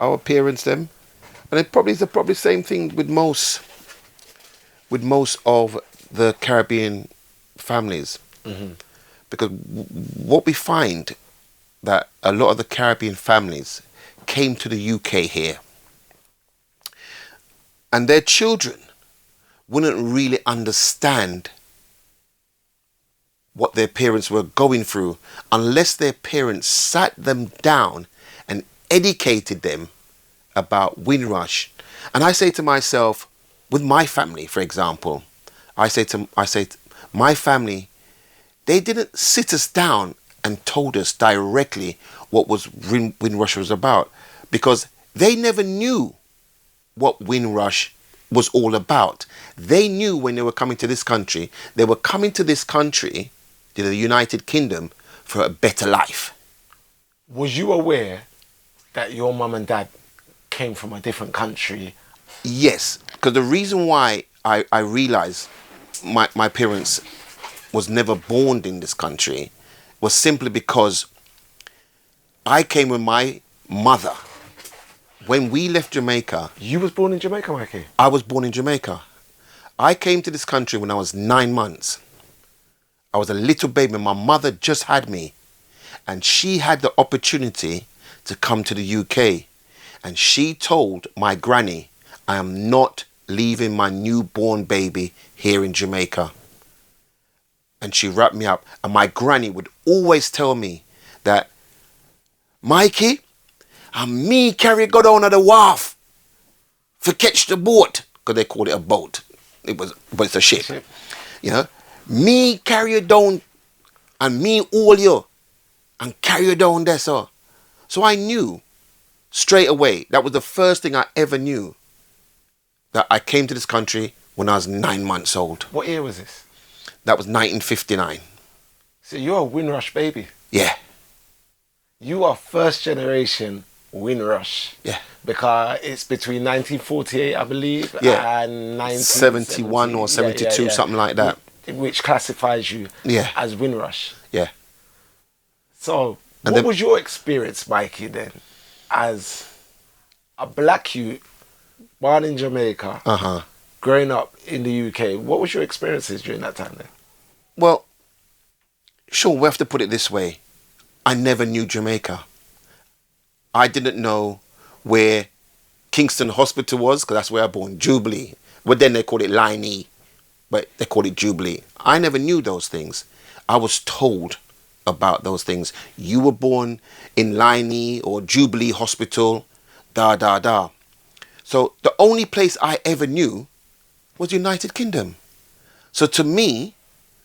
our parents them, and it probably is the probably same thing with most of the Caribbean families, because what we find that a lot of the Caribbean families came to the UK here, and their children wouldn't really understand what their parents were going through unless their parents sat them down and educated them about Windrush. And I say to myself, with my family, for example, I say to my family, they didn't sit us down and told us directly what Windrush was about, because they never knew what Windrush was all about. They knew when they were coming to this country, they were coming to this country, to the United Kingdom, for a better life. Was you aware that your mum and dad came from a different country? Yes, because the reason why I realised my parents was never born in this country was simply because I came with my mother. When we left Jamaica... You was born in Jamaica, Mikey? I was born in Jamaica. I came to this country when I was 9 months. I was a little baby. My mother just had me. And she had the opportunity to come to the UK. And she told my granny, I am not leaving my newborn baby here in Jamaica. And she wrapped me up. And my granny would always tell me that, Mikey, and me carry go down to the wharf for catch the boat, because they called it a boat. But it's a ship. You know, me carry you down and me haul you and carry you down there, sir. So I knew straight away, that was the first thing I ever knew, that I came to this country when I was 9 months old. What year was this? That was 1959. So you're a Windrush baby? Yeah. You are first generation Windrush. Yeah. Because it's between 1948, I believe, Yeah. and 1971 or 72, something like that. Which classifies you as Windrush. Yeah. So, what was your experience, Mikey, then, as a black youth, born in Jamaica, growing up in the UK? What was your experiences during that time then? Well, sure, we have to put it this way. I never knew Jamaica. I didn't know where Kingston Hospital was, because that's where I was born, Jubilee. But then they called it Liney, but they called it Jubilee. I never knew those things. I was told about those things. You were born in Liney or Jubilee Hospital, da. So the only place I ever knew was United Kingdom. So to me,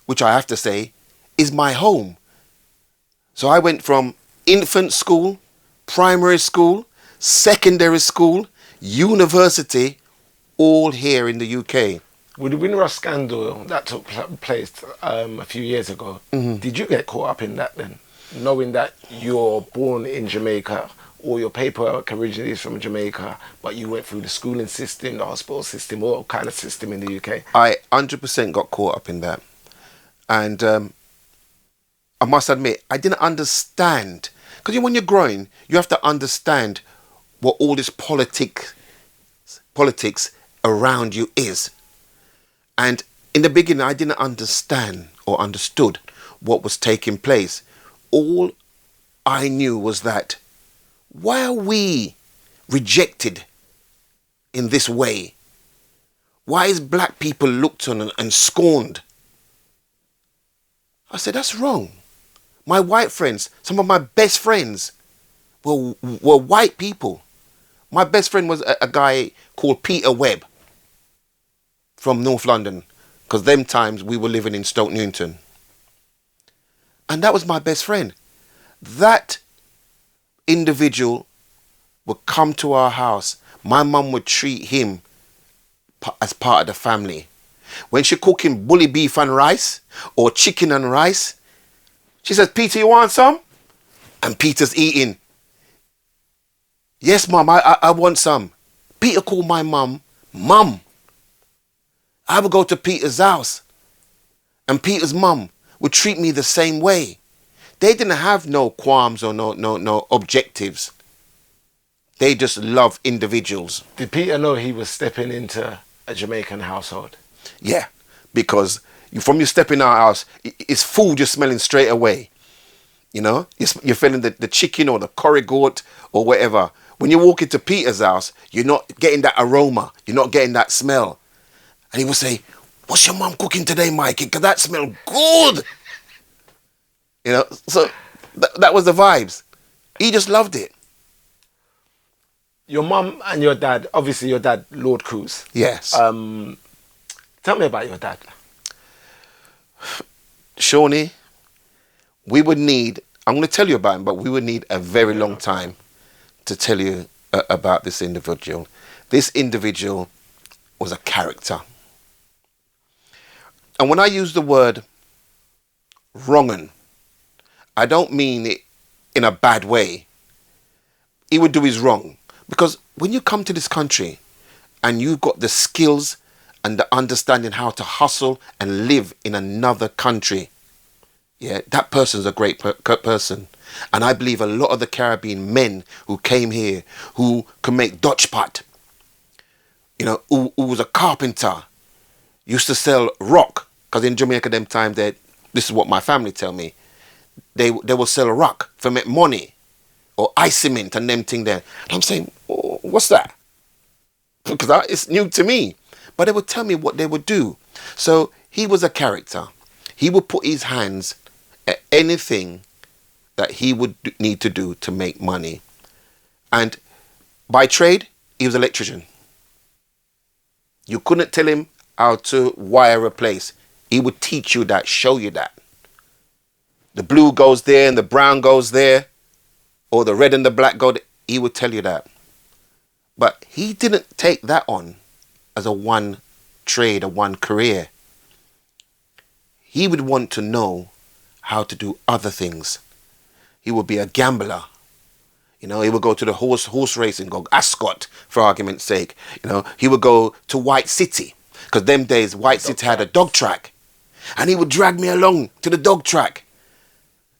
which I have to say, is my home. So I went from infant school, primary school, secondary school, university, all here in the UK. With the Windrush scandal that took place a few years ago, did you get caught up in that then? Knowing that you're born in Jamaica, all your paperwork originally is from Jamaica, but you went through the schooling system, the hospital system, all kind of system in the UK. I 100% got caught up in that. And I must admit, I didn't understand. Because when you're growing, you have to understand what all this politics around you is. And in the beginning, I didn't understand or understood what was taking place. All I knew was that, why are we rejected in this way? Why is black people looked on and scorned? I said, that's wrong. My white friends, some of my best friends were white people. My best friend was a guy called Peter Webb from North London, because them times we were living in Stoke Newington. And that was my best friend. That individual would come to our house. My mum would treat him as part of the family. When she cooking bully beef and rice or chicken and rice, she says, Peter, you want some? And Peter's eating. Yes, Mum, I want some. Peter called my mum, Mum. I would go to Peter's house, and Peter's mum would treat me the same way. They didn't have no qualms or no objectives. They just love individuals. Did Peter know he was stepping into a Jamaican household? Yeah, because from you step in our house, it's food you're smelling straight away. You know, you're feeling the chicken or the curry goat or whatever. When you walk into Peter's house, you're not getting that aroma. You're not getting that smell. And he would say, "What's your mum cooking today, Mikey? Because that smell good." You know, so that was the vibes. He just loved it. Your mum and your dad, obviously your dad, Lord Koos. Yes. Tell me about your dad. Shawnee, we would need, I'm going to tell you about him, but we would need a very long time to tell you about this individual. This individual was a character. And when I use the word wrong'un, I don't mean it in a bad way. He would do his wrong. Because when you come to this country and you've got the skills and the understanding how to hustle and live in another country, yeah, that person's a great person. And I believe a lot of the Caribbean men who came here, who can make Dutch pot, you know, who was a carpenter, used to sell rock. Because in Jamaica them time, this is what my family tell me, they will sell rock for make money. Or ice cement and them thing there. And I'm saying, oh, what's that? Because it's new to me. But they would tell me what they would do. So he was a character. He would put his hands at anything that he would need to do to make money. And by trade, he was an electrician. You couldn't tell him how to wire a place. He would teach you that, show you that. The blue goes there and the brown goes there. Or the red and the black gold, he would tell you that. But he didn't take that on as a one trade, a one career. He would want to know how to do other things. He would be a gambler. You know, he would go to the horse racing, go Ascot, for argument's sake. You know, he would go to White City, because them days White City had a dog track. And he would drag me along to the dog track.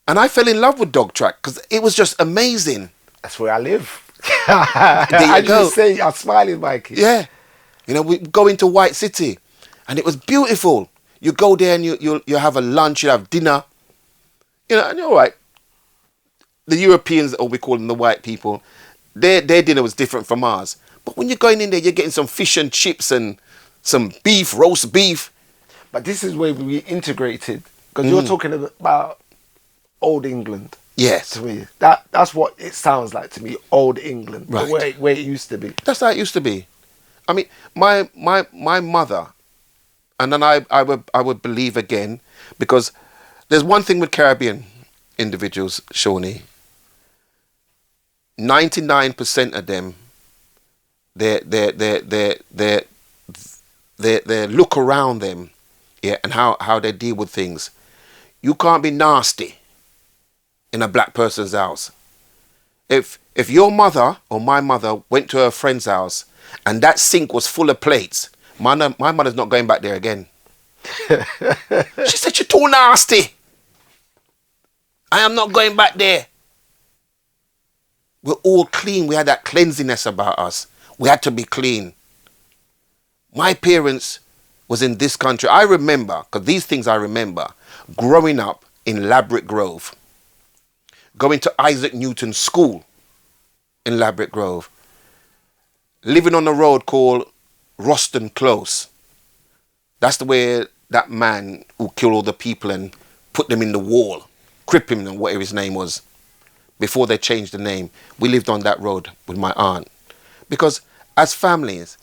And I fell in love with dog track because it was just amazing. That's where I live. There you go. Just say, I'm smiling, Mikey. Yeah. You know, we go into White City and it was beautiful. You go there and you have a lunch, you have dinner. You know, and you're all right. The Europeans, or we call them the white people, their dinner was different from ours. But when you're going in there, you're getting some fish and chips and some beef, roast beef. But this is where we integrated. Because you're talking about old England. Yes. To me. That's what it sounds like to me, old England. Right. Where it used to be. That's how it used to be. I mean, my mother, and then I would believe again, because there's one thing with Caribbean individuals, Shawnee. 99% of them, their look around them, yeah, and how they deal with things. You can't be nasty in a black person's house. If your mother or my mother went to her friend's house and that sink was full of plates, my mother's not going back there again. She said, "You're too nasty. I am not going back there." We're all clean. We had that cleanliness about us. We had to be clean. My parents was in this country. I remember, because these things I remember, growing up in Ladbroke Grove, going to Isaac Newton's school in Ladbroke Grove, living on a road called Roston Close. That's the way that man who killed all the people and put them in the wall, Crippen and whatever his name was, before they changed the name. We lived on that road with my aunt. Because as families,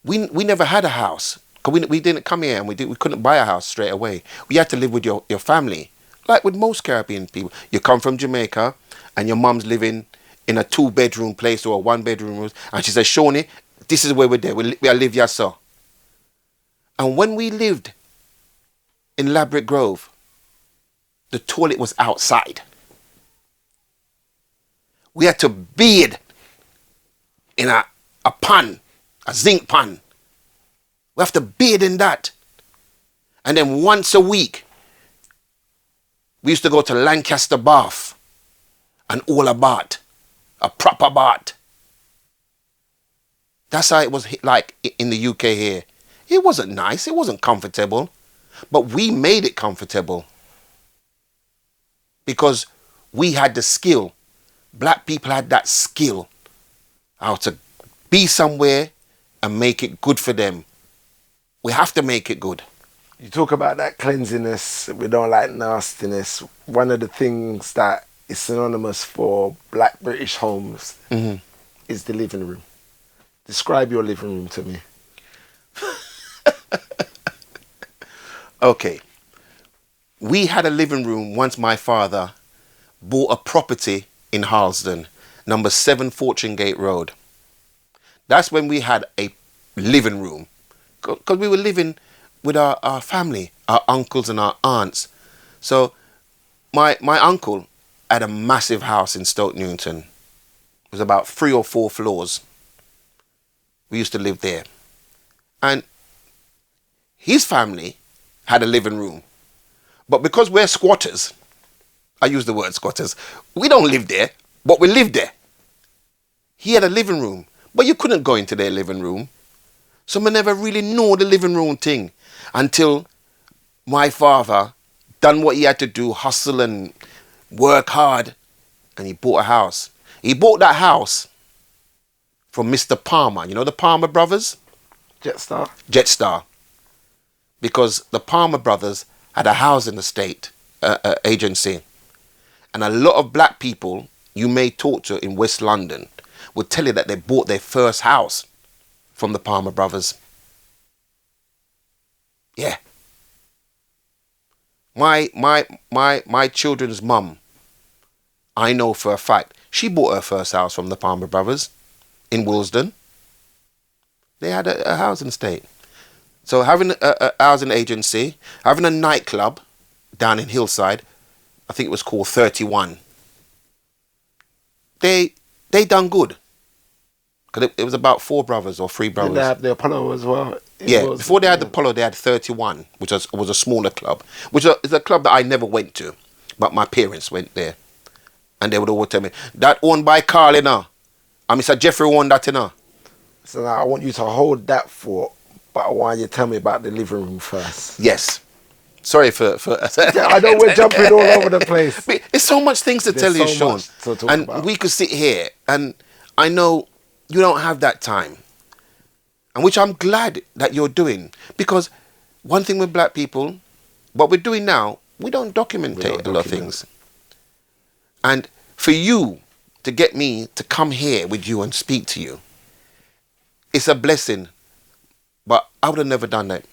we never had a house. Because we didn't come here and we couldn't buy a house straight away. We had to live with your family. Like with most Caribbean people. You come from Jamaica and your mum's living in a 2-bedroom place or a 1-bedroom room. And she says, "Shawnee, this is where we're there. We live here, sir." And when we lived in Ladbroke Grove, the toilet was outside. We had to bathe in a pan, a zinc pan. We have to bathe in that. And then once a week, we used to go to Lancaster Bath and all about. A proper bath. That's how it was like in the UK here. It wasn't nice. It wasn't comfortable. But we made it comfortable. Because we had the skill. Black people had that skill. How to be somewhere and make it good for them. We have to make it good. You talk about that cleanliness. We don't like nastiness. One of the things that is synonymous for black British homes is the living room. Describe your living room to me. Okay. We had a living room once my father bought a property in Harlesden, number 7 Fortune Gate Road. That's when we had a living room. Because we were living with our family, our uncles and our aunts. So my uncle had a massive house in Stoke Newington. It was about 3 or 4 floors. We used to live there. And his family had a living room. But because we're squatters, I use the word squatters, we don't live there, but we lived there. He had a living room, but you couldn't go into their living room. So I never really knew the living room thing until my father done what he had to do, hustle and work hard, and he bought a house. He bought that house from Mr. Palmer. You know the Palmer brothers? Jetstar. Jetstar. Because the Palmer brothers had a housing estate agency. And a lot of black people you may talk to in West London would tell you that they bought their first house from the Palmer brothers. Yeah. My children's mum, I know for a fact, she bought her first house from the Palmer brothers in Willesden. They had a housing estate. So having a housing agency, having a nightclub down in Hillside, I think it was called 31. They done good. Because it was about 4 brothers or 3 brothers. Did they have the Apollo as well? Before they had the Apollo, they had 31, which was a smaller club, which is a club that I never went to, but my parents went there. And they would always tell me, that owned by Carl, you know. And Mr. Jeffrey owned that, you know. So now I want you to hold that thought, but I want you to tell me about the living room first. Yes. Sorry for Yeah, I know we're jumping all over the place. But it's so much things to tell you, Sean. And we could sit here, and I know you don't have that time. And which I'm glad that you're doing. Because one thing with black people, what we're doing now, we don't document a lot of things. And for you to get me to come here with you and speak to you, it's a blessing. But I would have never done that.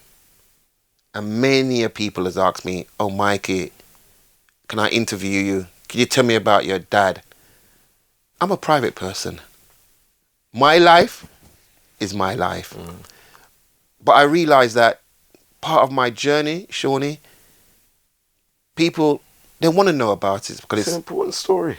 And many people has asked me, oh, Mikey, can I interview you? Can you tell me about your dad? I'm a private person. My life is my life. But I realize that part of my journey, Shawnee, people, they want to know about it because it's an important story.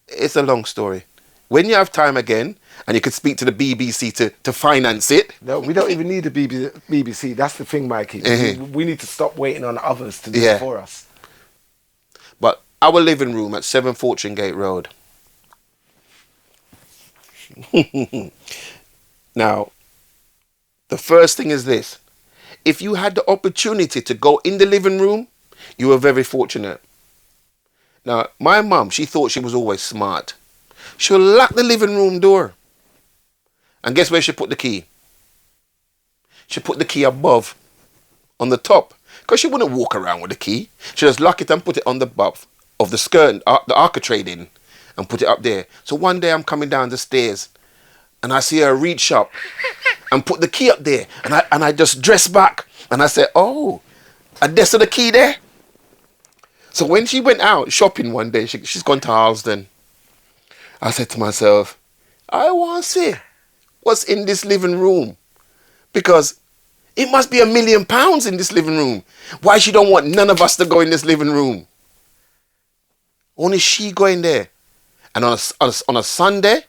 It's a long story. When you have time again, and you could speak to the BBC to finance it. No, we don't even need the BBC. That's the thing, Mikey. We need to stop waiting on others to do it for us. But our living room at 7 Fortune Gate Road. Now, the first thing is this. If you had the opportunity to go in the living room, you were very fortunate. Now, my mum, she thought she was always smart. She'll lock the living room door. And guess where she put the key? She put the key above, on the top. Because she wouldn't walk around with the key. She just lock it and put it on the above of the skirt, the architrave, and put it up there. So one day I'm coming down the stairs and I see her reach up and put the key up there. And I just dress back and I said, oh, and there's the key there. So when she went out shopping one day, she's gone to Harlesden. I said to myself, I want to see what's in this living room. Because it must be £1 million in this living room. Why she don't want none of us to go in this living room? Only she going there. And on a Sunday,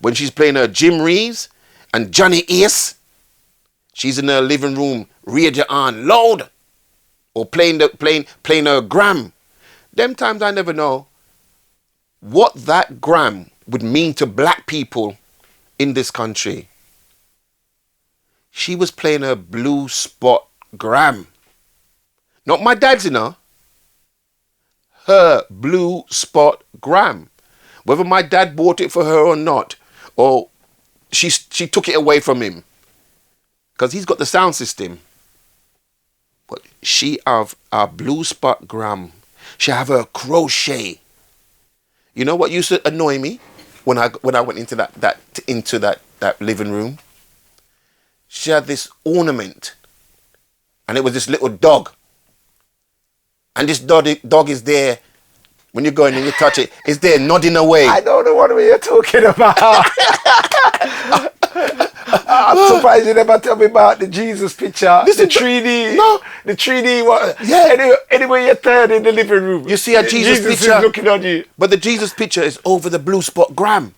when she's playing her Jim Reeves and Johnny Ace, she's in her living room, radio on loud, or playing her gram. Them times I never know what that gram would mean to black people in this country. She was playing her blue spot gram. Not my dad's, you know. Her blue spot gram. Whether my dad bought it for her or not, or she took it away from him, because he's got the sound system. But she have a blue spot gram. She have her crochet. You know what used to annoy me when I went into that living room? She had this ornament, and it was this little dog. And this dog is there when you go in and you touch it. It's there nodding away. I don't know what you're talking about. I'm surprised you never tell me about the Jesus picture. Listen, the 3D. No. The 3D. What? Yeah. Anyway, you turn in the living room. You see a Jesus picture. Is looking on you. But the Jesus picture is over the blue spot gram.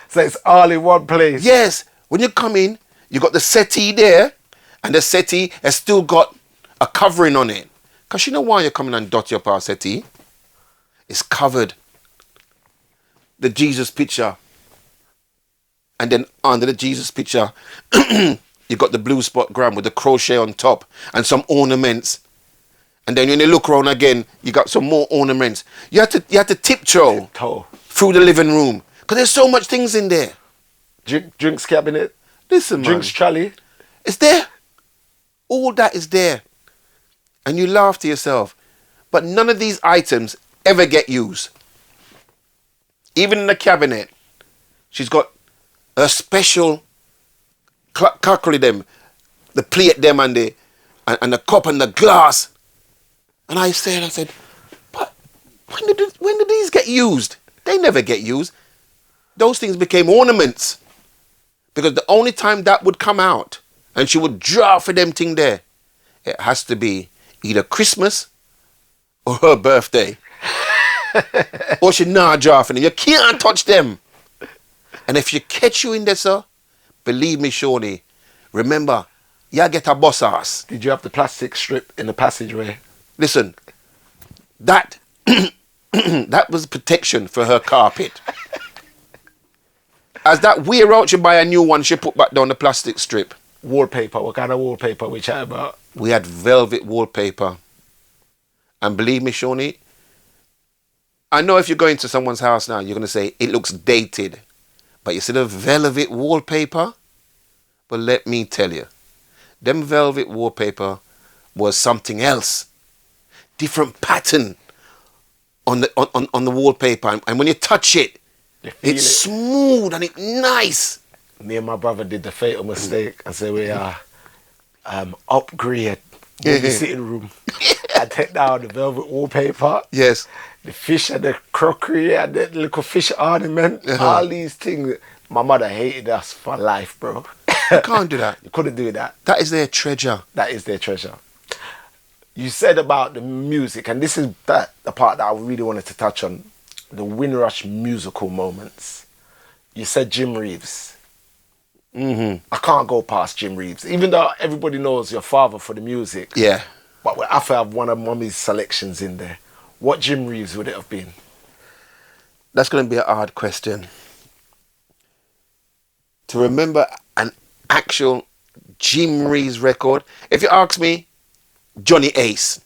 So it's all in one place. Yes. When you come in, you got the settee there, and the settee has still got a covering on it. Because you know why you're coming and dot your power settee? It's covered. The Jesus picture. And then under the Jesus picture, you got the blue spot gram with the crochet on top and some ornaments. And then when you look around again, you got some more ornaments. You had to tiptoe through the living room. Because there's so much things in there. Drinks cabinet. Listen, man. Drinks trolley. It's there. All that is there. And you laugh to yourself. But none of these items ever get used. Even in the cabinet, she's got a special crockery them, the plate them and the cup and the glass. And I said, but when did these get used? They never get used. Those things became ornaments. Because the only time that would come out and she would draw for them thing there, it has to be either Christmas or her birthday. Or she not draw for them. You can't touch them. And if you catch you in there, sir, believe me, Shawnee, remember, you get a boss ass. Did you have the plastic strip in the passageway? Listen, that that was protection for her carpet. As that wear out, she buy a new one, she put back down the plastic strip. Wallpaper, what kind of wallpaper we chat about? We had velvet wallpaper. And believe me, Shawnee, I know if you go into someone's house now, you're going to say, it looks dated. But you see the velvet wallpaper? But let me tell you, them velvet wallpaper was something else. Different pattern on the wallpaper. And when you touch it, it's smooth and it's nice. Me and my brother did the fatal mistake and said we upgrade the sitting room. I take down the velvet wallpaper. Yes. The fish and the crockery and the little fish ornament. All these things. My mother hated us for life, bro. You can't do that. You couldn't do that. That is their treasure. That is their treasure. You said about the music, and this is the part that I really wanted to touch on. The Windrush musical moments. You said Jim Reeves. Mm-hmm. I can't go past Jim Reeves. Even though everybody knows your father for the music. Yeah. But I have to have one of Mummy's selections in there. What Jim Reeves would it have been? That's going to be a hard question. To remember an actual Jim Reeves record. If you ask me, Johnny Ace.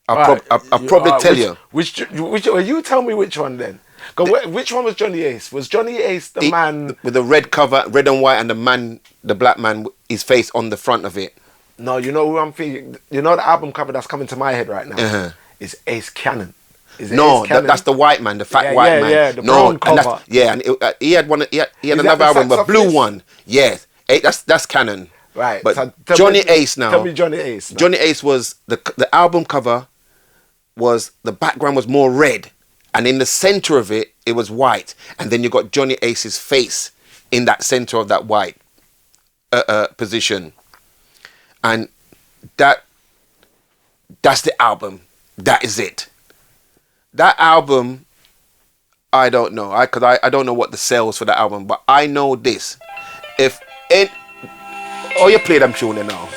I'll probably tell you. Which you tell me which one then. Which one was Johnny Ace? Was Johnny Ace the man with the red cover, red and white, and the black man, his face on the front of it? No, you know who I'm thinking. You know the album cover that's coming to my head right now. Is Ace Cannon. That's the white man, the fat white man. Yeah, the brown cover. And he had one. He had another album, a blue one. Yes, that's Cannon. Right. But so Johnny Ace now. Tell me Johnny Ace. Johnny Ace was the album cover. Was the background was more red, and in the center of it, it was white, and then you got Johnny Ace's face in that center of that white position, and that's the album. That is it. That album, I don't know. I don't know what the sales for the album, but I know this. You play them tune now.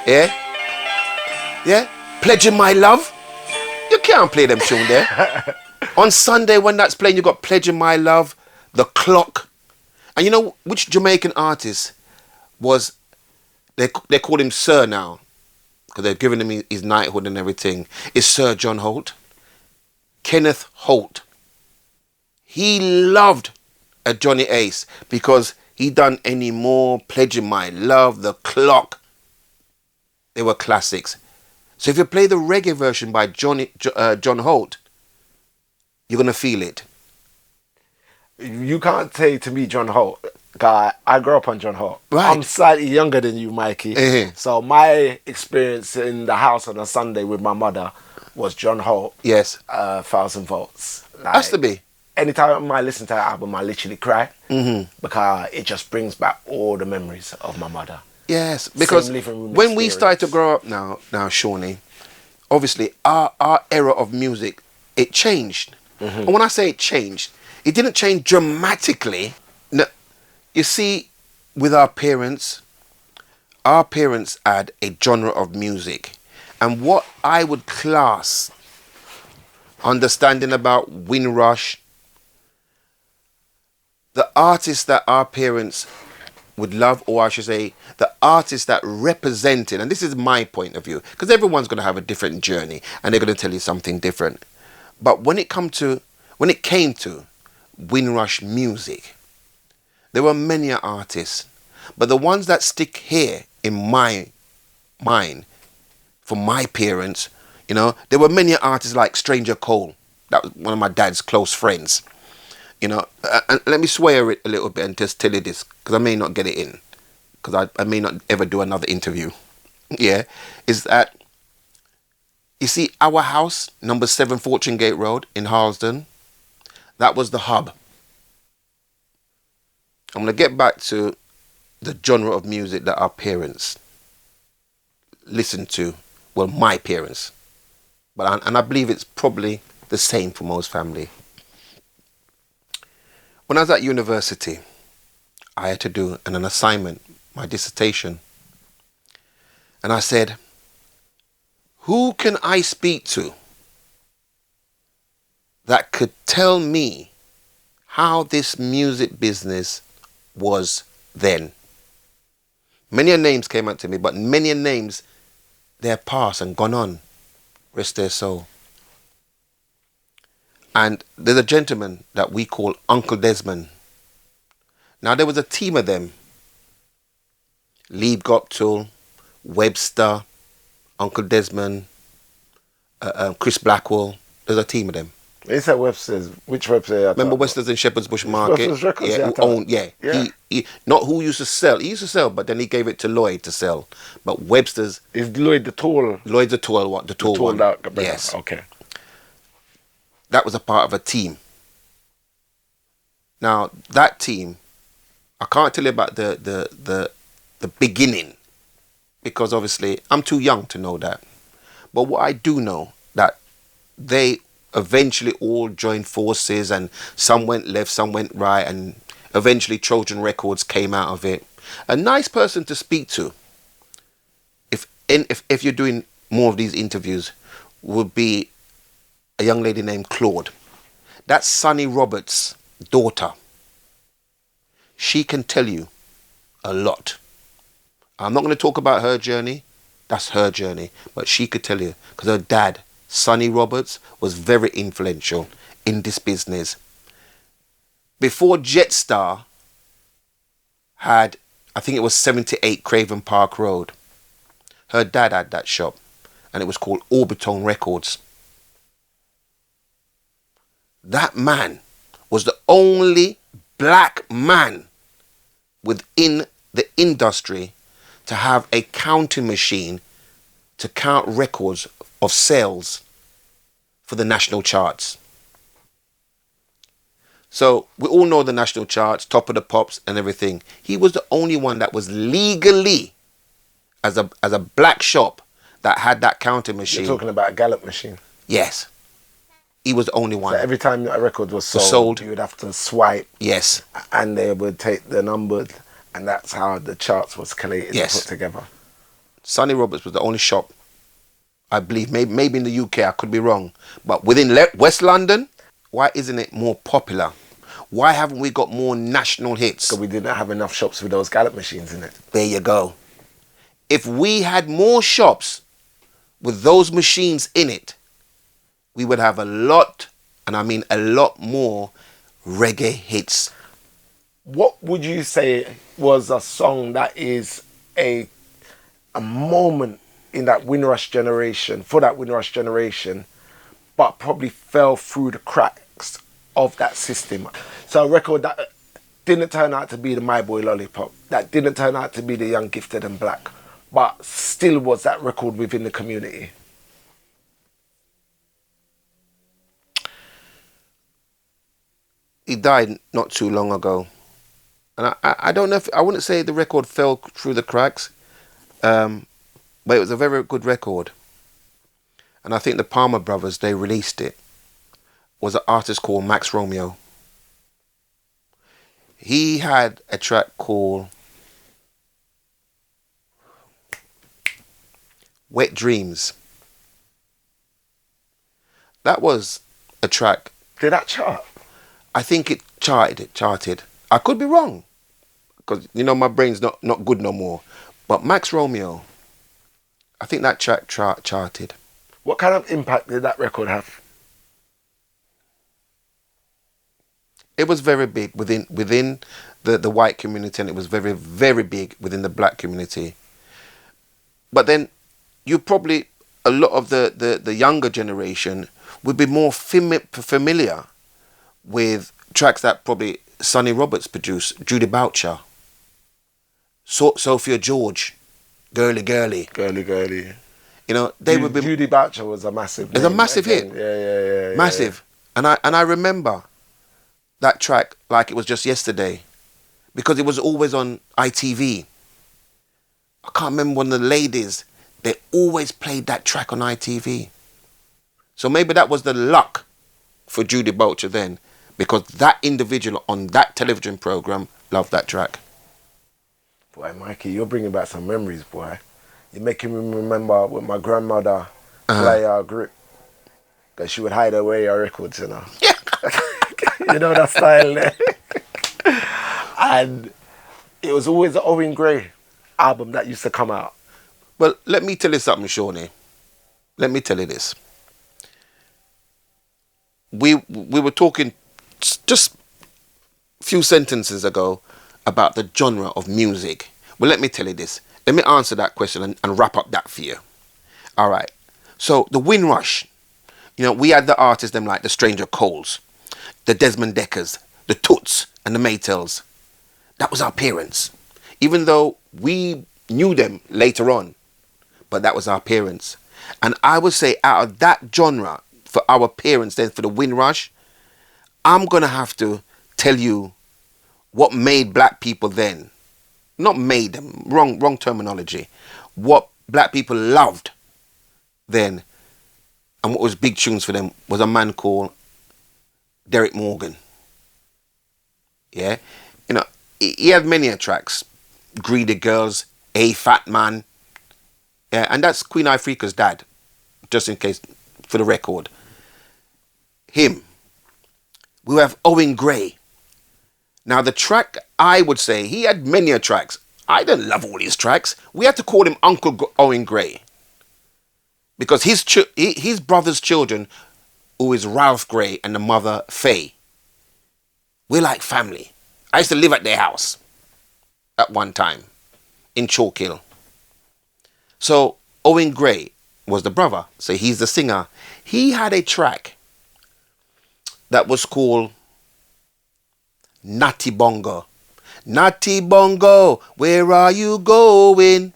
Yeah? Yeah? Pledging My Love? You can't play them tune there. On Sunday when that's playing, you got Pledge of My Love, The Clock. And you know which Jamaican artist was, they call him Sir now, because they've given him his knighthood and everything, is Sir John Holt. Kenneth Holt. He loved a Johnny Ace because he done Any More, Pledge of My Love, The Clock. They were classics. So if you play the reggae version by John Holt, you're going to feel it. You can't say to me John Holt. Guy, I grew up on John Holt. Right. I'm slightly younger than you, Mikey. So my experience in the house on a Sunday with my mother was John Holt. Yes. 1,000 Volts. Like, Has to be. Anytime I listen to that album, I literally cry. Because it just brings back all the memories of my mother. Yes, because when we started to grow up now, Shawnee, obviously our era of music, it changed. And when I say it changed, it didn't change dramatically. No, you see, with our parents had a genre of music. And what I would class, understanding about Windrush, the artists that our parents would love, or I should say, the artists that represented, and this is my point of view, because everyone's going to have a different journey, and they're going to tell you something different. But when it came to Windrush music, there were many artists, but the ones that stick here in my mind, for my parents, you know, there were many artists like Stranger Cole. That was one of my dad's close friends. You know, and let me swear it a little bit and just tell you this, because I may not get it in, because I may not ever do another interview. Yeah, is that, you see, our house, number 7 Fortune Gate Road in Harlesden, that was the hub. I'm going to get back to the genre of music that our parents listened to. Well, my parents. And I believe it's probably the same for most family. When I was at university, I had to do an assignment, my dissertation. And I said, who can I speak to that could tell me how this music business was then? Many names came out to me, but many names, they're passed and gone on. Rest their soul. And there's a gentleman that we call Uncle Desmond. Now, there was a team of them. Lieb Goptul, Webster, Uncle Desmond, Chris Blackwell. There's a team of them. You said Webster's. Which Webster? Remember Webster's in Shepherd's Bush Market? Webster's Records, yeah, who owned, yeah. He, not who used to sell. He used to sell, but then he gave it to Lloyd to sell. But Webster's... Is Lloyd the tall? Lloyd's the tall one. The tall one. Yes. Okay. That was a part of a team. Now, that team, I can't tell you about the beginning, because obviously I'm too young to know that. But what I do know, that they eventually all joined forces, and some went left, some went right, and eventually Trojan Records came out of it. A nice person to speak to, if you're doing more of these interviews, would be a young lady named Claude. That's Sonny Roberts' daughter. She can tell you a lot. I'm not going to talk about her journey. That's her journey. But she could tell you, because her dad, Sonny Roberts, was very influential in this business. Before Jetstar had, I think it was 78 Craven Park Road, her dad had that shop, and it was called Orbitone Records. That man was the only black man within the industry to have a counting machine to count records of sales for the national charts. So we all know the national charts, Top of the Pops and everything. He was the only one that was legally, as a black shop, that had that counting machine. You're talking about a Gallup machine? Yes. He was the only one. So every time a record was sold, you would have to swipe. Yes. And they would take the numbers, and that's how the charts was collated and put together. Sonny Roberts was the only shop, I believe, maybe in the UK, I could be wrong, but within West London, Why isn't it more popular? Why haven't we got more national hits? Because we didn't have enough shops with those gallop machines in it. There you go. If we had more shops with those machines in it, we would have a lot, and I mean a lot more, reggae hits. What would you say was a song that is a moment in that Windrush generation, for that Windrush generation, but probably fell through the cracks of that system? So a record that didn't turn out to be the My Boy Lollipop, that didn't turn out to be the Young Gifted and Black, but still was that record within the community. He died not too long ago. And I don't know if, I wouldn't say the record fell through the cracks, but it was a very good record. And I think the Palmer brothers, they released it, was an artist called Max Romeo. He had a track called Wet Dreams. That was a track. Did that chart? I think it charted. I could be wrong, because, you know, my brain's not good no more. But Max Romeo, I think that track charted. What kind of impact did that record have? It was very big within the white community, and it was very, very big within the black community. But then you probably, a lot of the younger generation would be more familiar with tracks that probably Sonny Roberts produced, Judy Boucher, Sophia George, Girly Girly. Girly Girly. You know, they would be... Judy Boucher was a massive It's a massive hit. Yeah. Massive. Yeah. And I remember that track like it was just yesterday, because it was always on ITV. I can't remember one of the ladies, they always played that track on ITV. So maybe that was the luck for Judy Boucher then, because that individual on that television program loved that track. Boy, Mikey, you're bringing back some memories, boy. You're making me remember when my grandmother play our grip, because she would hide away her records, you know. You know that style there. And it was always the Owen Gray album that used to come out. Well, let me tell you something, Shawnee. Let me tell you this. We were talking just a few sentences ago about the genre of music. Well, let me tell you this. Let me answer that question and wrap up that for you. All right. So the Windrush, you know, we had the artists them like the Stranger Coles, the Desmond Deckers, the Toots and the Maytals. That was our parents. Even though we knew them later on, but that was our parents. And I would say out of that genre, for our parents then, for the Windrush, I'm going to have to tell you what made black people then. Not made them, wrong terminology. What black people loved then, and what was big tunes for them, was a man called Derek Morgan. Yeah? You know, he had many tracks. Greedy Girls, A Fat Man. Yeah, and that's Queen Ifrica's dad, just in case, for the record. Him. We have Owen Gray. Now the track, I would say, he had many tracks. I didn't love all his tracks. We had to call him Uncle Owen Gray, because his brother's children, who is Ralph Gray and the mother Faye, we're like family. I used to live at their house at one time in Chalk Hill. So Owen Gray was the brother, so he's the singer. He had a track that was called Natty Bongo. Natty Bongo, where are you going?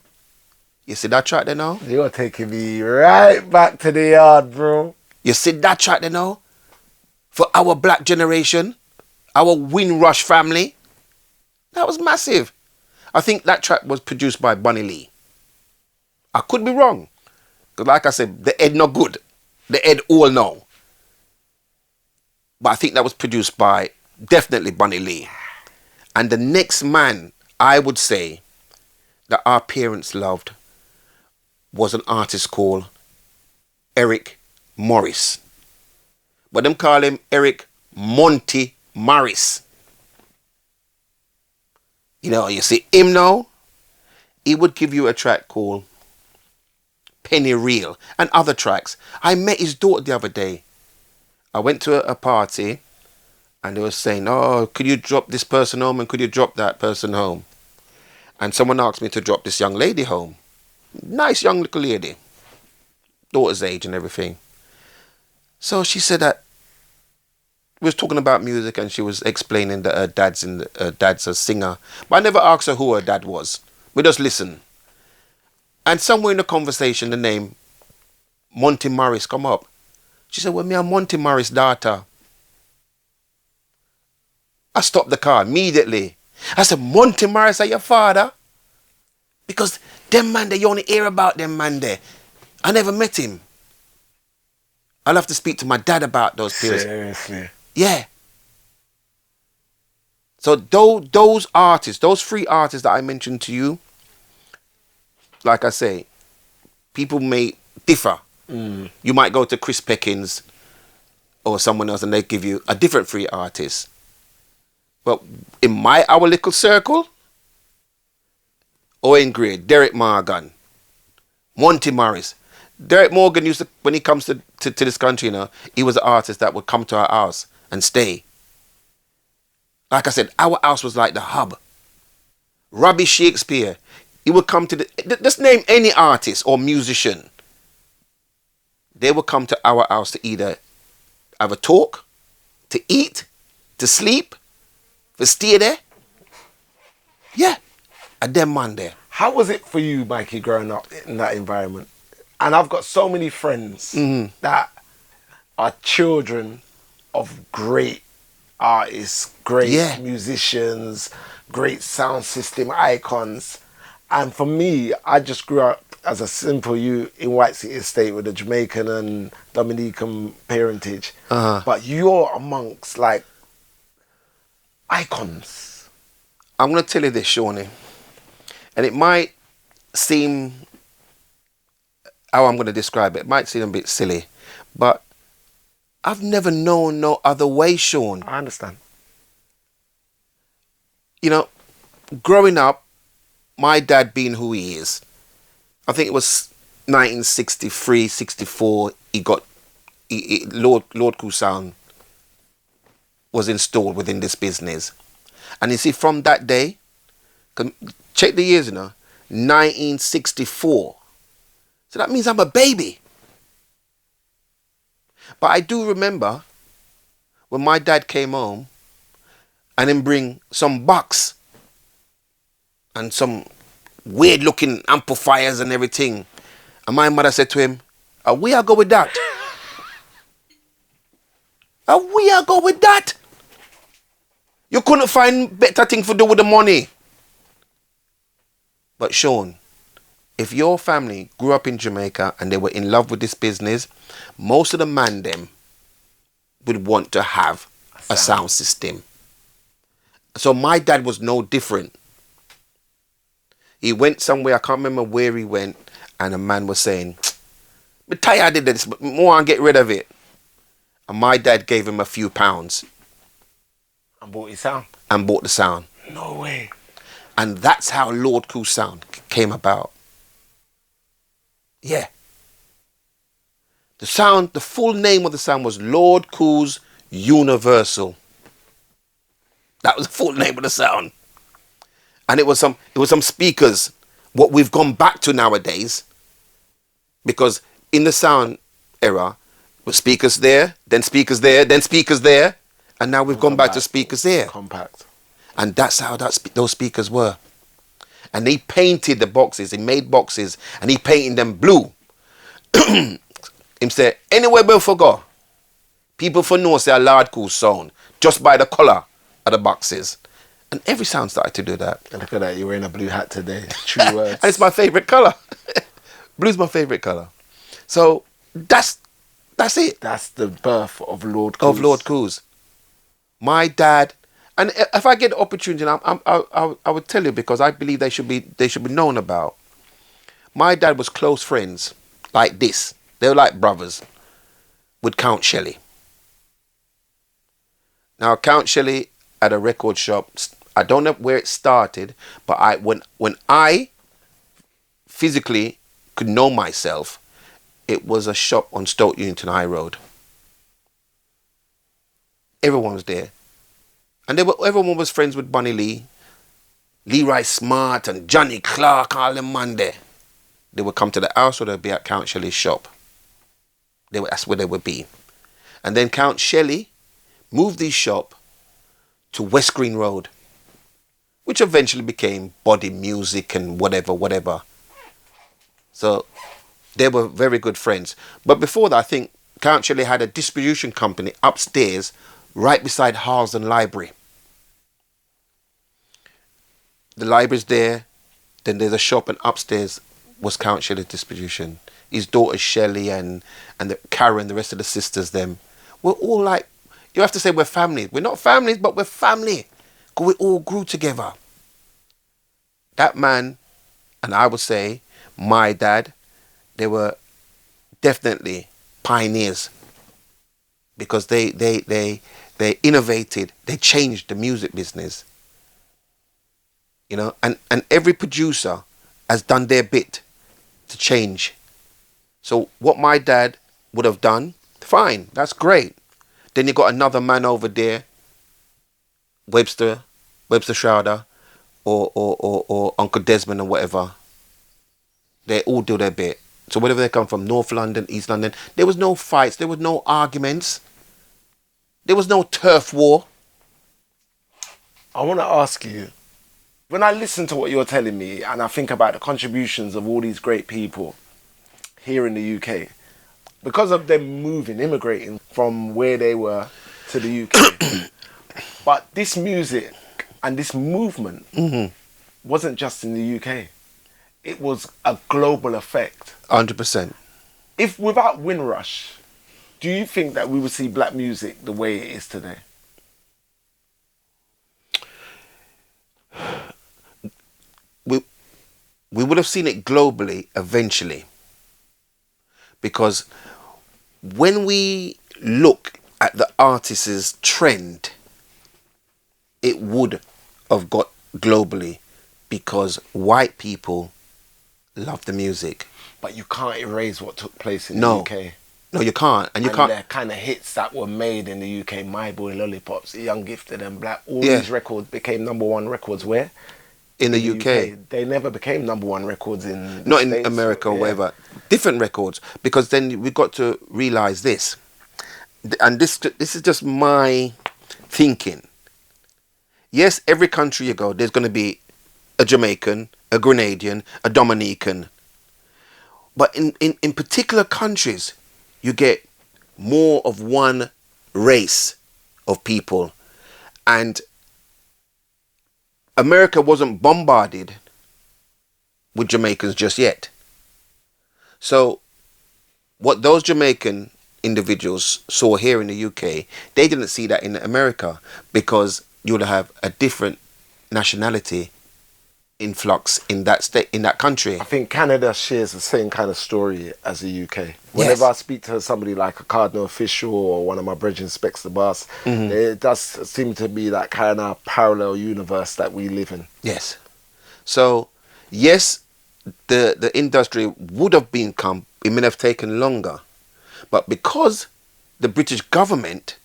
You see that track there now? You're taking me right back to the yard, bro. You see that track there now? For our black generation, our Windrush family, that was massive. I think that track was produced by Bunny Lee. I could be wrong, because like I said, the Ed not good. The Ed all know. But I think that was produced by definitely Bunny Lee. And the next man, I would say, that our parents loved was an artist called Eric Morris. But them call him Eric Monty Morris. You know, you see him now, he would give you a track called Penny Reel and other tracks. I met his daughter the other day. I went to a party and they were saying, oh, could you drop this person home and could you drop that person home? And someone asked me to drop this young lady home. Nice young little lady. Daughter's age and everything. So she said that we was talking about music and she was explaining that her dad's a singer. But I never asked her who her dad was. We just listened. And somewhere in the conversation, the name Monty Morris come up. She said, well, me and Monty Morris' daughter. I stopped the car immediately. I said, Monty Morris are your father? Because them man there, you only hear about them man there. I never met him. I'll have to speak to my dad about those periods. Seriously? Yeah. So those artists, those three artists that I mentioned to you, like I say, people may differ. You might go to Chris Peckins or someone else and they give you a different three artists. But in our little circle, Owen Gray, Derek Morgan, Monty Morris. Derek Morgan used to, when he comes to this country, you know, he was an artist that would come to our house and stay. Like I said, our house was like the hub. Robbie Shakespeare, he would come to just name any artist or musician. They would come to our house to either have a talk, to eat, to sleep, to stay there. Yeah, and them man there. How was it for you, Mikey, growing up in that environment? And I've got so many friends that are children of great artists, great musicians, great sound system icons. And for me, I just grew up as a simple youth in White City Estate with a Jamaican and Dominican parentage. But you're amongst like icons. I'm going to tell you this, Shawnee. And it might seem, how I'm going to describe it might seem a bit silly, but I've never known no other way, Sean. I understand. You know, growing up, my dad being who he is, I think it was 1963, 64, Lord Cool Sound was installed within this business. And you see, from that day, check the years, you know, 1964. So that means I'm a baby. But I do remember when my dad came home and then bring some box and some weird looking amplifiers and everything. And my mother said to him, we are go with that. We are go with that. You couldn't find better thing to do with the money. But Sean, if your family grew up in Jamaica and they were in love with this business, most of the man them would want to have a sound system. So my dad was no different. He went somewhere, I can't remember where he went, and a man was saying, I'm tired of this, but I want to get rid of it. And my dad gave him a few pounds. And bought his sound? And bought the sound. No way. And that's how Lord Cool Sound came about. Yeah. The sound, the full name of the sound was Lord Cool's Universal. That was the full name of the sound. And it was some speakers, what we've gone back to nowadays. Because in the sound era, with speakers there, then speakers there, then speakers there. And now we've gone back to speakers there. Compact. And that's how those speakers were. And he painted the boxes, he made boxes, and he painted them blue. Him say, anywhere before go, people for know say a Lord Cool sound, just by the colour of the boxes. And every sound started to do that. And look at that, you're wearing a blue hat today. True words. And it's my favourite colour. Blue's my favourite colour. So that's it. That's the birth of Lord Coos. Of Lord Coos. My dad, and if I get the opportunity, I would tell you because I believe they should be known about. My dad was close friends, like this. They were like brothers, with Count Shelley. Now, Count Shelley had a record shop. I don't know where it started, but when I physically could know myself, it was a shop on Stoke Unionton High Road. Everyone was there. And everyone was friends with Bunny Lee, Leroy Smart and Johnny Clark, all them man there. They would come to the house or they'd be at Count Shelley's shop. That's where they would be. And then Count Shelley moved his shop to West Green Road, which eventually became Body Music and whatever. So they were very good friends. But before that, I think Count Shelley had a distribution company upstairs right beside Harlesden Library. The library's there, then there's a shop, and upstairs was Count Shelley's distribution. His daughter Shelley and Karen, the rest of the sisters, them, we're all like, you have to say we're family. We're not families, but we're family. Because we all grew together. That man, and I would say my dad, they were definitely pioneers. Because they innovated, they changed the music business. You know, and every producer has done their bit to change. So what my dad would have done, fine, that's great. Then you got another man over there, Webster Schroeder, or Uncle Desmond or whatever. They all do their bit. So whether they come from North London, East London, there was no fights, there was no arguments, there was no turf war. I want to ask you, when I listen to what you're telling me and I think about the contributions of all these great people here in the UK, because of them immigrating from where they were to the UK, but this music and this movement wasn't just in the UK. It was a global effect. 100%. If without Windrush, do you think that we would see black music the way it is today? We would have seen it globally eventually. Because when we look at the artist's trend, it would have got globally because white people love the music. But you can't erase what took place in the UK. No, you can't. And you and can't. the kind of hits that were made in the UK, My Boy Lollipops, Young Gifted and Black, all these records became #1 records where? In the UK. They never became #1 records in Not States, in America or whatever. Different records. Because then we got to realise this. And this is just my thinking. Yes, every country you go, there's going to be a Jamaican, a Grenadian, a Dominican. But in particular countries, you get more of one race of people. And America wasn't bombarded with Jamaicans just yet. So what those Jamaican individuals saw here in the UK, they didn't see that in America because you would have a different nationality influx in that state, in that country. I think Canada shares the same kind of story as the UK. Whenever I speak to somebody like a Cardinal Official or one of my brethren, Specs the Boss, it does seem to be that kind of parallel universe that we live in. Yes. So, yes, the industry would have become, it may have taken longer, but because the British government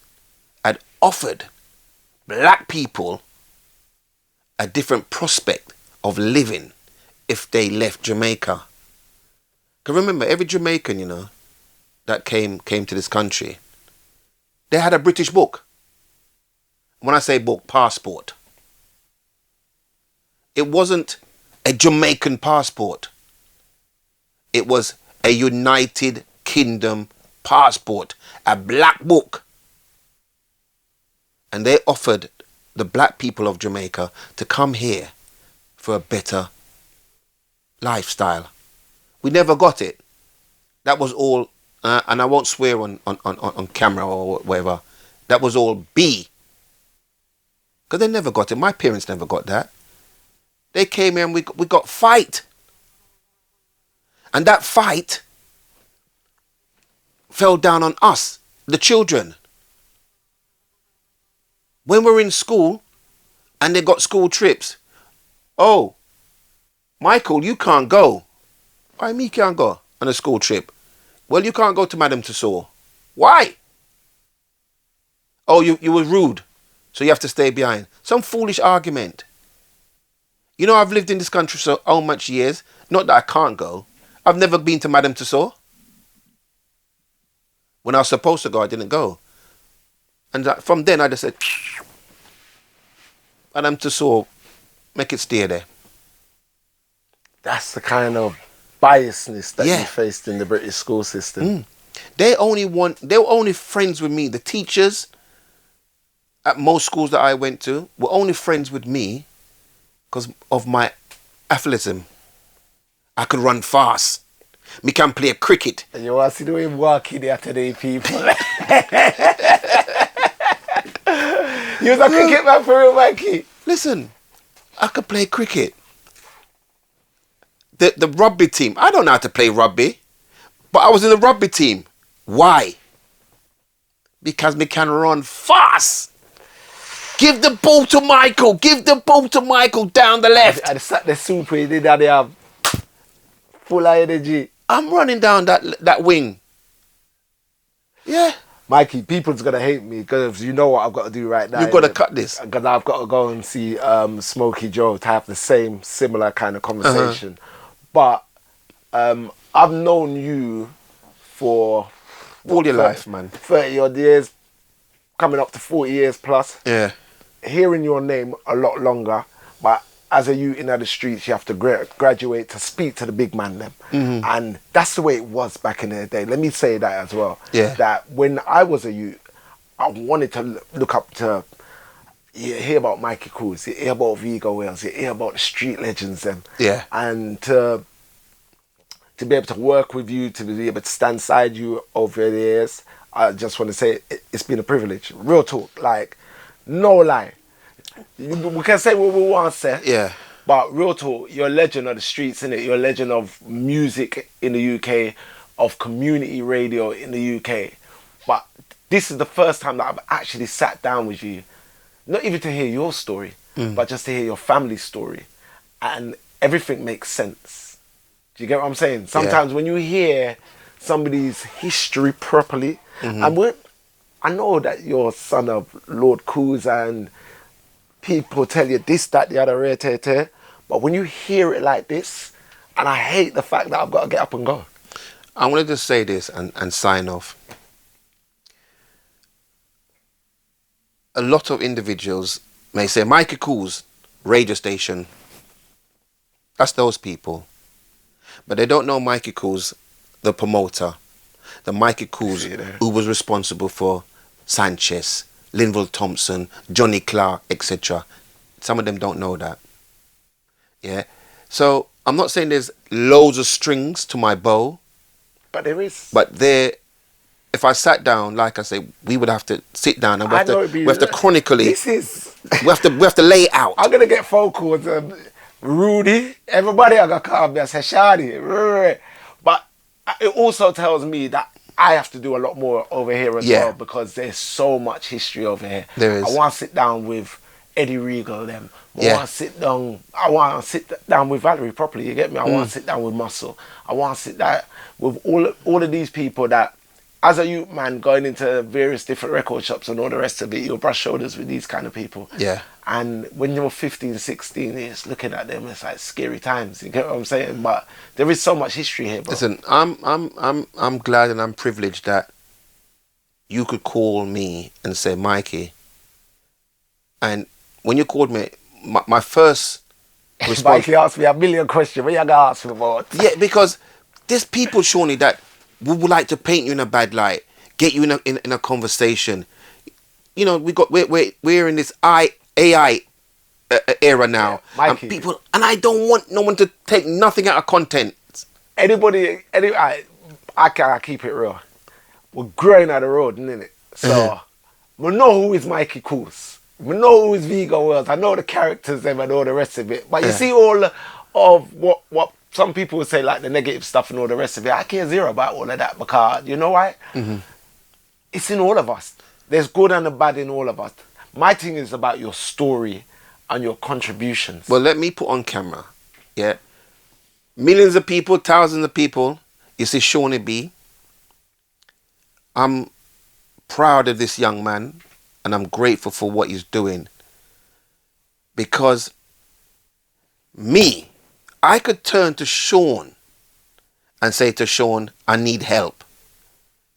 had offered black people a different prospect of living if they left Jamaica. Because remember, every Jamaican, you know, that came to this country, they had a British book. When I say book, passport. It wasn't a Jamaican passport. It was a United Kingdom passport, a black book. And they offered the black people of Jamaica to come here for a better lifestyle. We never got it. That was all, and I won't swear on camera or whatever, that was all B. Because they never got it. My parents never got that. They came here and we got fight. And that fight fell down on us, the children. When we're in school and they got school trips, oh, Michael, you can't go. Why me can't go on a school trip? Well, you can't go to Madame Tussauds. Why? Oh, you were rude, so you have to stay behind. Some foolish argument. You know, I've lived in this country for so much years. Not that I can't go. I've never been to Madame Tussauds. When I was supposed to go, I didn't go. And from then, I just said, Madame Tussauds, make it stay there. That's the kind of biasness that you faced in the British school system. They were only friends with me. The teachers at most schools that I went to were only friends with me because of my athleticism. I could run fast. Me can play cricket. And you want to see the way I'm walking there today, people. You was a cricket man for real, Mikey. Listen, I could play cricket. The rugby team, I don't know how to play rugby, but I was in the rugby team. Why? Because me can run fast. Give the ball to Michael. Give the ball to Michael down the left. I sat there super, you did that, they have full of energy. I'm running down that wing. Yeah. Mikey, people's going to hate me because you know what I've got to do right now. You've got to cut this. Because I've got to go and see Smokey Joe to have the similar kind of conversation. But I've known you for... all your life, man. 30 odd years, coming up to 40 years plus. Yeah. Hearing your name a lot longer, but as a youth in the streets, you have to graduate to speak to the big man them. And that's the way it was back in the day. Let me say that as well. Yeah. That when I was a youth, I wanted to look up to, you hear about Mi-Kee Koos, you hear about Vigo Wells, you hear about the street legends them. Yeah. And to be able to work with you, to be able to stand beside you over the years, I just want to say it's been a privilege. Real talk, like, no lie. We can say what we want to say. Yeah. But real talk, you're a legend of the streets, innit? You're a legend of music in the UK, of community radio in the UK. But this is the first time that I've actually sat down with you, not even to hear your story, but just to hear your family's story. And everything makes sense. Do you get what I'm saying? Sometimes when you hear somebody's history properly, and I know that you're son of Lord Koos and people tell you this, that, the other, but when you hear it like this, and I hate the fact that I've got to get up and go. I want to just say this and sign off. A lot of individuals may say, Mi-Kee Koos, radio station. That's those people. But they don't know Mi-Kee Koos, the promoter. The Mi-Kee Koos who was responsible for Sanchez, Linville Thompson, Johnny Clark, etc. Some of them don't know that. Yeah. So I'm not saying there's loads of strings to my bow. But there is. But there, if I sat down, like I say, we would have to sit down and we have to chronically. This is. we have to lay it out. I'm gonna get phone calls. Rudy, everybody I got called me. I say Shadi. But it also tells me that I have to do a lot more over here as well, because there's so much history over here. There is. I want to sit down with Eddie Regal them. I want to sit down with Valerie properly, you get me? I want to sit down with Muscle. I want to sit down with all of these people that, as a youth man going into various different record shops and all the rest of it, you'll brush shoulders with these kind of people. Yeah. And when you're 15, 16, it's looking at them, it's like scary times. You get what I'm saying? But there is so much history here, bro. Listen, I'm glad and I'm privileged that you could call me and say, Mikey. And when you called me, my first response... Mikey asked me a million questions. What you going to ask me about? Yeah, because there's people, Shawnee, that would like to paint you in a bad light, get you in a conversation. You know, we're in this AI era now, and people, and I don't want no one to take nothing out of content. I keep it real. We're growing out the road, isn't it? So we know who is Mi-Kee Koos. We know who is Vigo Wells. I know the characters them and all the rest of it. But you see all of what some people would say, like the negative stuff and all the rest of it. I care zero about all of that, because you know why? It's in all of us. There's good and the bad in all of us. My thing is about your story and your contributions. Well, let me put on camera. Yeah. Millions of people, thousands of people. You see Shawnee B. I'm proud of this young man and I'm grateful for what he's doing. Because I could turn to Sean and say to Sean, I need help.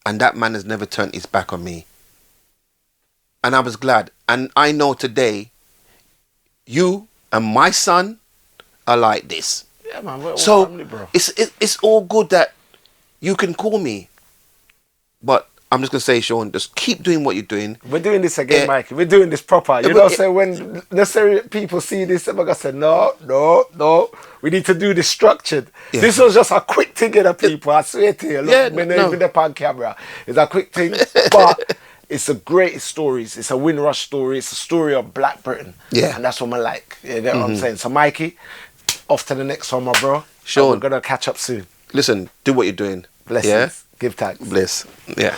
And that man has never turned his back on me. And I was glad. And I know today, you and my son are like this. Yeah, man. We're all So family, bro. it's all good that you can call me. But I'm just going to say, Sean, just keep doing what you're doing. We're doing this again, Yeah. Mikey. We're doing this proper. You know, so when necessary people see this, they're going to say, no. We need to do this structured. Yeah. This was just a quick thing, you know, people. I swear to you. Look, Yeah, we're not no. even up on camera. It's a quick thing, but it's a great story. It's a Windrush story. It's a story of Black Britain. Yeah. And that's what I like. You know what I'm saying? So, Mikey, off to the next one, my bro. Sean. And we're going to catch up soon. Listen, do what you're doing. Blessings. Yeah? Give thanks. Bliss. Yeah.